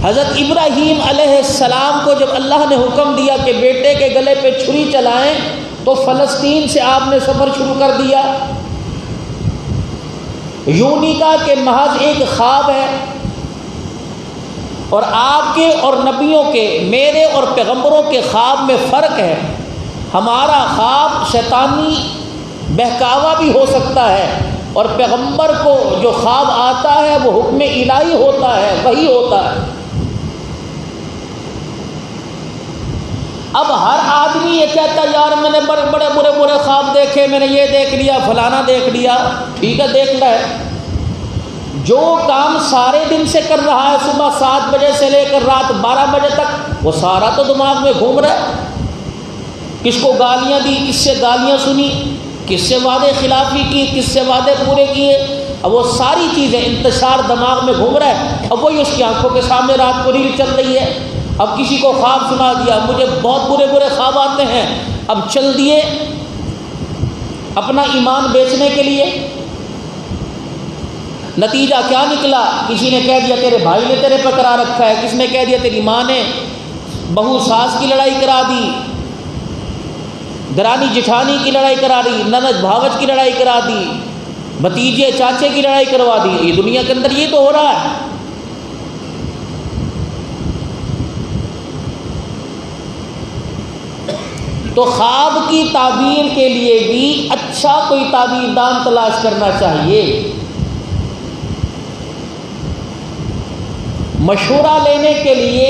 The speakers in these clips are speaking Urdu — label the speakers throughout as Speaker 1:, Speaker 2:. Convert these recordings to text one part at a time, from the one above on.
Speaker 1: حضرت ابراہیم علیہ السلام کو جب اللہ نے حکم دیا کہ بیٹے کے گلے پہ چھری چلائیں تو فلسطین سے آپ نے سفر شروع کر دیا۔ یوں نہیں کہا کہ محض ایک خواب ہے، اور آپ کے اور نبیوں کے، میرے اور پیغمبروں کے خواب میں فرق ہے۔ ہمارا خواب شیطانی بہکاوا بھی ہو سکتا ہے، اور پیغمبر کو جو خواب آتا ہے وہ حکم الہی ہوتا ہے، وہی ہوتا ہے۔ اب ہر آدمی یہ کہتا ہے یار میں نے بڑے بڑے برے خواب دیکھے، میں نے یہ دیکھ لیا، فلانا دیکھ لیا۔ ٹھیک ہے، دیکھ لے، جو کام سارے دن سے کر رہا ہے، صبح 7 بجے سے لے کر رات 12 بجے تک، وہ سارا تو دماغ میں گھوم رہا ہے۔ کس کو گالیاں دی، کس سے گالیاں سنی، کس سے وعدے خلافی کی، کس سے وعدے پورے کیے، اب وہ ساری چیزیں انتشار دماغ میں گھوم رہا ہے۔ اب وہی اس کی آنکھوں کے سامنے رات کو ریل چل رہی ہے۔ اب کسی کو خواب سنا دیا، مجھے بہت برے خواب آتے ہیں، اب چل دیے اپنا ایمان بیچنے کے لیے۔ نتیجہ کیا نکلا؟ کسی نے کہہ دیا تیرے بھائی نے تیرے پہ کرا رکھا ہے، کس نے کہہ دیا تیری ماں نے بہو ساس کی لڑائی کرا دی، درانی جٹھانی کی لڑائی کرا دی، نند بھاوج کی لڑائی کرا دی، بھتیجے چاچے کی لڑائی کروا دی۔ یہ دنیا کے اندر یہ تو ہو رہا ہے۔ تو خواب کی تعبیر کے لیے بھی اچھا کوئی تعبیر دان تلاش کرنا چاہیے۔ مشورہ لینے کے لیے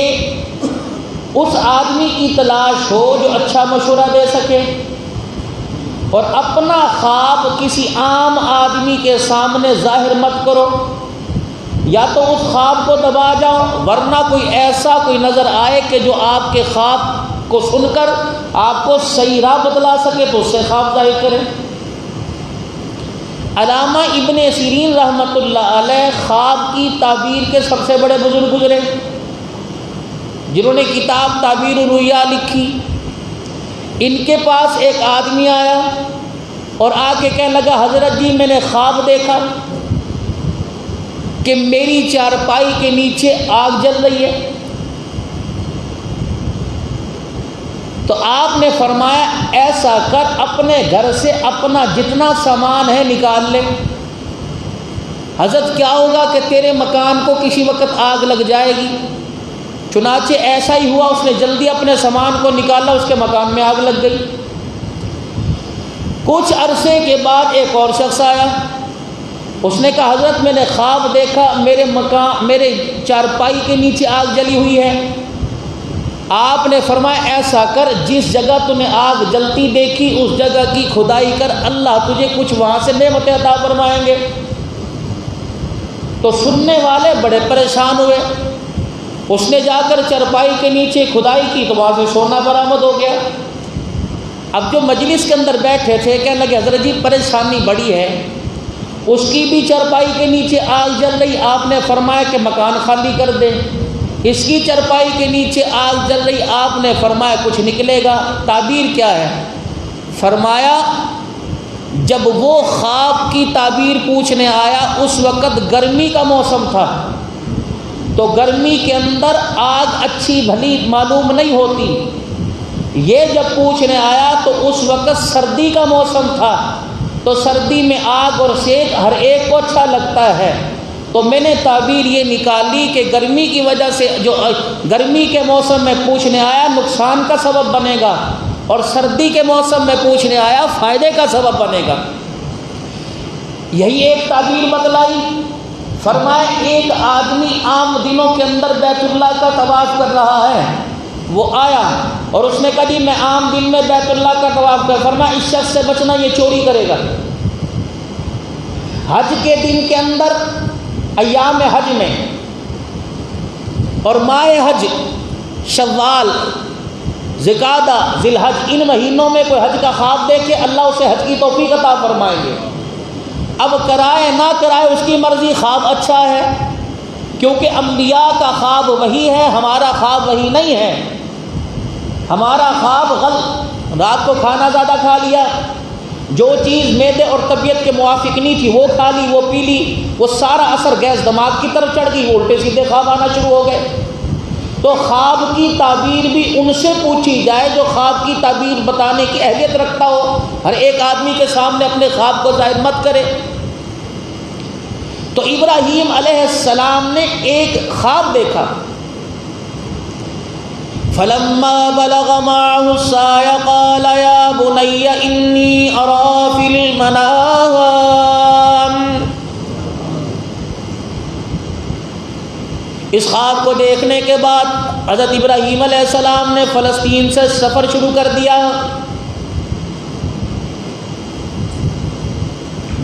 Speaker 1: اس آدمی کی تلاش ہو جو اچھا مشورہ دے سکے، اور اپنا خواب کسی عام آدمی کے سامنے ظاہر مت کرو، یا تو اس خواب کو دبا جاؤ، ورنہ کوئی ایسا کوئی نظر آئے کہ جو آپ کے خواب کو سن کر آپ کو صحیح راہ بتلا سکے تو اس سے خواب ظاہر کریں۔ علامہ ابن سیرین رحمۃ اللہ علیہ خواب کی تعبیر کے سب سے بڑے بزرگ گزرے، جنہوں نے کتاب تعبیر الرؤیا لکھی۔ ان کے پاس ایک آدمی آیا اور آ کے کہنے لگا حضرت جی میں نے خواب دیکھا کہ میری چارپائی کے نیچے آگ جل رہی ہے۔ تو آپ نے فرمایا ایسا کر اپنے گھر سے اپنا جتنا سامان ہے نکال لے، حضرت کیا ہوگا کہ تیرے مکان کو کسی وقت آگ لگ جائے گی۔ چنانچہ ایسا ہی ہوا، اس نے جلدی اپنے سامان کو نکالا، اس کے مکان میں آگ لگ گئی۔ کچھ عرصے کے بعد ایک اور شخص آیا، اس نے کہا حضرت میں نے خواب دیکھا میرے چارپائی کے نیچے آگ جلی ہوئی ہے۔ آپ نے فرمایا ایسا کر جس جگہ تو نے آگ جلتی دیکھی اس جگہ کی کھدائی کر، اللہ تجھے کچھ وہاں سے نعمتیں عطا فرمائیں گے۔ تو سننے والے بڑے پریشان ہوئے۔ اس نے جا کر چارپائی کے نیچے کھدائی کی تو وہاں سے سونا برآمد ہو گیا۔ اب جو مجلس کے اندر بیٹھے تھے کہنے لگے حضرت جی پریشانی بڑی ہے، اس کی بھی چارپائی کے نیچے آگ جل رہی، آپ نے فرمایا کہ مکان خالی کر دے۔ اس کی چارپائی کے نیچے آگ جل رہی، آپ نے فرمایا کچھ نکلے گا۔ تعبیر کیا ہے؟ فرمایا جب وہ خواب کی تعبیر پوچھنے آیا اس وقت گرمی کا موسم تھا، تو گرمی کے اندر آگ اچھی بھلی معلوم نہیں ہوتی۔ یہ جب پوچھنے آیا تو اس وقت سردی کا موسم تھا، تو سردی میں آگ اور سیک ہر ایک کو اچھا لگتا ہے۔ تو میں نے تعبیر یہ نکالی کہ گرمی کی وجہ سے جو گرمی کے موسم میں پوچھنے آیا نقصان کا سبب بنے گا، اور سردی کے موسم میں پوچھنے آیا فائدے کا سبب بنے گا۔ یہی ایک تعبیر بتلائی۔ فرمائے ایک آدمی عام دنوں کے اندر بیت اللہ کا طواف کر رہا ہے، وہ آیا اور اس نے کہا جی میں عام دن میں بیت اللہ کا طواف کر، فرمایا اس شخص سے بچنا، یہ چوری کرے گا۔ حج کے دن کے اندر ایام حج میں اور ماہ حج شوال ذوالقعدہ ذی الحج ان مہینوں میں کوئی حج کا خواب دیکھے اللہ اسے حج کی توفیق عطا فرمائیں گے۔ اب کرائے نہ کرائے اس کی مرضی، خواب اچھا ہے، کیونکہ انبیاء کا خواب وہی ہے، ہمارا خواب وہی نہیں ہے۔ ہمارا خواب غلط، رات کو کھانا زیادہ کھا لیا، جو چیز معدے اور طبیعت کے موافق نہیں تھی وہ کھا لی، وہ پی لی، وہ سارا اثر گیس دماغ کی طرف چڑھ گئی، وہ الٹے سیدھے خواب آنا شروع ہو گئے۔ تو خواب کی تعبیر بھی ان سے پوچھی جائے جو خواب کی تعبیر بتانے کی اہلیت رکھتا ہو. ہر ایک آدمی کے سامنے اپنے خواب کو ظاہر مت کرے. تو ابراہیم علیہ السلام نے ایک خواب دیکھا. فلما بلغ معه السعي قال يا بني إني أرى في المنام. اس خواب کو دیکھنے کے بعد حضرت ابراہیم علیہ السلام نے فلسطین سے سفر شروع کر دیا.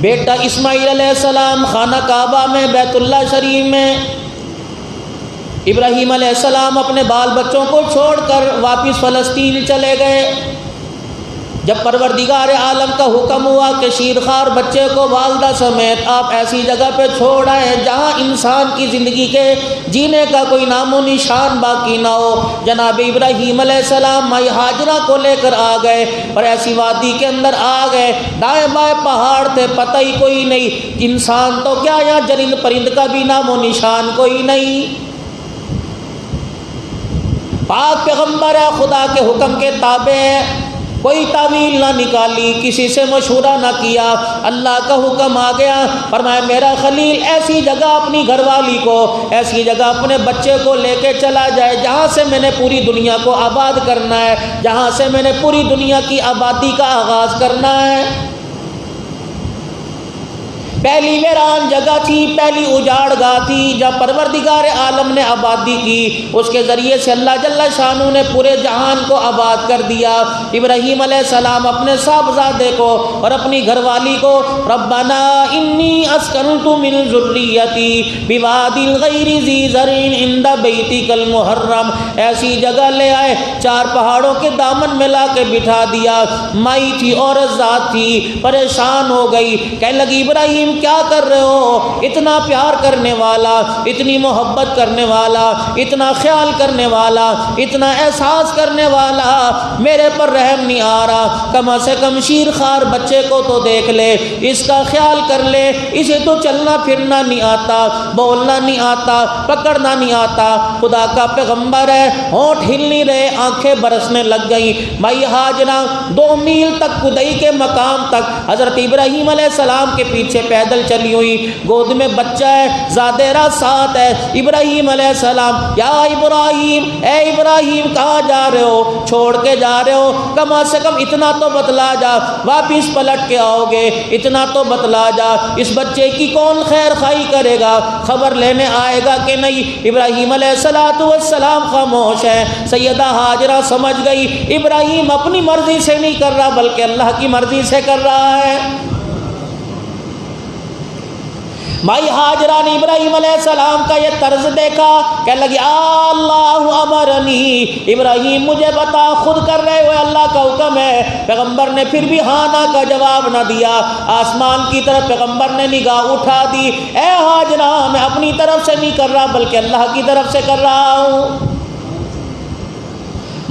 Speaker 1: بیٹا اسماعیل علیہ السلام خانہ کعبہ میں بیت اللہ شریف میں، ابراہیم علیہ السلام اپنے بال بچوں کو چھوڑ کر واپس فلسطین چلے گئے. جب پروردگار عالم کا حکم ہوا کہ شیرخوار بچے کو والدہ سمیت آپ ایسی جگہ پہ چھوڑ آئے جہاں انسان کی زندگی کے جینے کا کوئی نام و نشان باقی نہ ہو، جناب ابراہیم علیہ السلام مائی ہاجرہ کو لے کر آ گئے اور ایسی وادی کے اندر آ گئے. دائیں بائیں پہاڑ تھے، پتہ ہی کوئی نہیں، انسان تو کیا یہاں جرند پرند کا بھی نام و نشان کوئی نہیں. پاک پیغمبر ہے، خدا کے حکم کے تابع ہے، کوئی تعویل نہ نکالی، کسی سے مشورہ نہ کیا. اللہ کا حکم آ گیا، فرمایا میرا خلیل ایسی جگہ اپنی گھر والی کو، ایسی جگہ اپنے بچے کو لے کے چلا جائے جہاں سے میں نے پوری دنیا کو آباد کرنا ہے، جہاں سے میں نے پوری دنیا کی آبادی کا آغاز کرنا ہے. پہلی ویران جگہ تھی، پہلی اجاڑ گاہ تھی جب پروردگار عالم نے آبادی کی. اس کے ذریعے سے اللہ جل شانہ نے پورے جہان کو آباد کر دیا. ابراہیم علیہ السلام اپنے صاحبزادے کو اور اپنی گھر والی کو ربنا انی اسکنت من ذریتی بواد غیر ذی زرع عند بیتک المحرم، ایسی جگہ لے آئے، چار پہاڑوں کے دامن میں لا کے بٹھا دیا. مائی تھی، عورت ذات تھی، پریشان ہو گئی، کہنے لگی ابراہیم کیا کر رہے ہو؟ اتنا پیار کرنے والا، اتنی محبت کرنے والا، اتنا خیال کرنے والا، اتنا احساس کرنے والا، میرے پر رحم نہیں آ رہا. کم سے کم شیرخوار بچے کو تو دیکھ لے، اس کا خیال کر لے. اسے تو چلنا پھرنا نہیں آتا، بولنا نہیں آتا، پکڑنا نہیں آتا. خدا کا پیغمبر ہے، ہونٹ ہل نہیں رہے، آنکھیں برسنے لگ گئی. مائی ہاجرہ 2 میل تک کدئی کے مقام تک حضرت ابراہیم علیہ السلام کے پیچھے پیدل چلی ہوئی، گود میں بچہ ہے، زادیرہ ساتھ ہے. ابراہیم علیہ السلام یا ابراہیم، اے ابراہیم کہاں جا رہے ہو؟ چھوڑ کے جا رہے ہو؟ کم سے کم اتنا تو بتلا جا، واپس پلٹ کے آؤ گے، اتنا تو بتلا جا. اس بچے کی کون خیر خواہی کرے گا؟ خبر لینے آئے گا کہ نہیں؟ ابراہیم علیہ السلام خاموش ہے. سیدہ ہاجرہ سمجھ گئی ابراہیم اپنی مرضی سے نہیں کر رہا بلکہ اللہ کی مرضی سے کر رہا ہے. مائی ہاجرہ نے ابراہیم علیہ السلام کا یہ طرز دیکھا، کہنے لگی اللہ امرنی، ابراہیم مجھے بتا، خود کر رہے ہوئے اللہ کا حکم ہے. پیغمبر نے پھر بھی ہاں نا کا جواب نہ دیا. آسمان کی طرف پیغمبر نے نگاہ اٹھا دی. اے ہاجرہ میں اپنی طرف سے نہیں کر رہا بلکہ اللہ کی طرف سے کر رہا ہوں.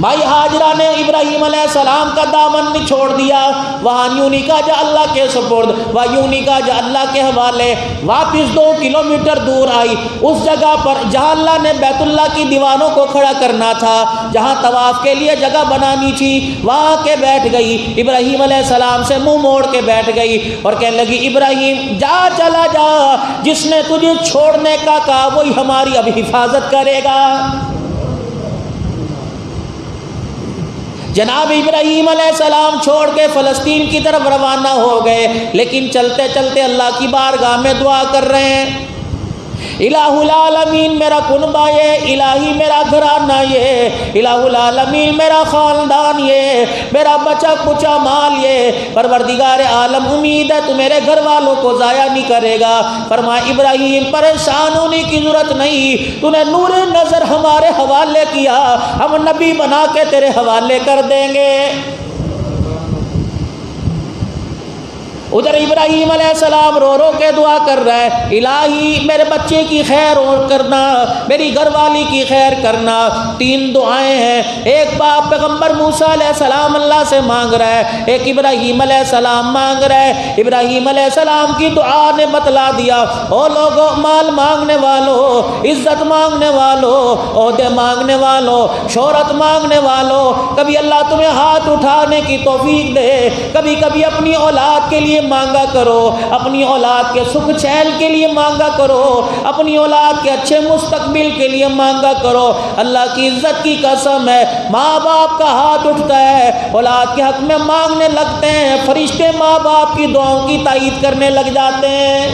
Speaker 1: مائی ہاجرہ نے ابراہیم علیہ السلام کا دامن نہیں چھوڑ دیا. وہاں یوں نہیں کہا جا اللہ کے سپرد، وہاں یوں نہیں کہا جا اللہ کے حوالے. واپس 2 کلومیٹر دور آئی، اس جگہ پر جہاں اللہ نے بیت اللہ کی دیواروں کو کھڑا کرنا تھا، جہاں طواف کے لیے جگہ بنانی تھی، وہاں کے بیٹھ گئی. ابراہیم علیہ السلام سے منہ موڑ کے بیٹھ گئی اور کہنے لگی ابراہیم جا، چلا جا، جس نے تجھے چھوڑنے کا کہا وہی ہماری اب حفاظت کرے گا. جناب ابراہیم علیہ السلام چھوڑ کے فلسطین کی طرف روانہ ہو گئے، لیکن چلتے چلتے اللہ کی بارگاہ میں دعا کر رہے ہیں، الہ العالمین میرا کنبہ یہ، الہی میرا گھرانہ یہ، الہ العالمین میرا خاندان یہ، میرا بچا کچا مال یہ. پروردگار عالم امید ہے تو میرے گھر والوں کو ضائع نہیں کرے گا. فرمایا ابراہیم پریشان ہونے کی ضرورت نہیں، تو نے نور نظر ہمارے حوالے کیا، ہم نبی بنا کے تیرے حوالے کر دیں گے. ادھر ابراہیم علیہ السلام رو رو کے دعا کر رہا ہے، الہی میرے بچے کی خیر اور کرنا، میری گھر والی کی خیر کرنا۔ تین دعائیں ہیں، ایک باپ پیغمبر موسیٰ علیہ السلام اللہ سے مانگ رہا ہے، ایک ابراہیم علیہ السلام مانگ رہا ہے۔ ابراہیم علیہ السلام کی دعا نے بتلا دیا، او لوگوں، مال مانگنے والوں، عزت مانگنے والوں، عہدے مانگنے والوں، شہرت مانگنے والوں، کبھی اللہ تمہیں ہاتھ اٹھانے کی توفیق دے، کبھی کبھی اپنی اولاد کے لیے مانگا کرو، اپنی اولاد کے سکھ چین کے لیے مانگا کرو، اپنی اولاد کے اچھے مستقبل کے لیے مانگا کرو۔ اللہ کی عزت کی قسم ہے، ماں باپ کا ہاتھ اٹھتا ہے، اولاد کے حق میں مانگنے لگتے ہیں، فرشتے ماں باپ کی دعاؤں کی تائید کرنے لگ جاتے ہیں۔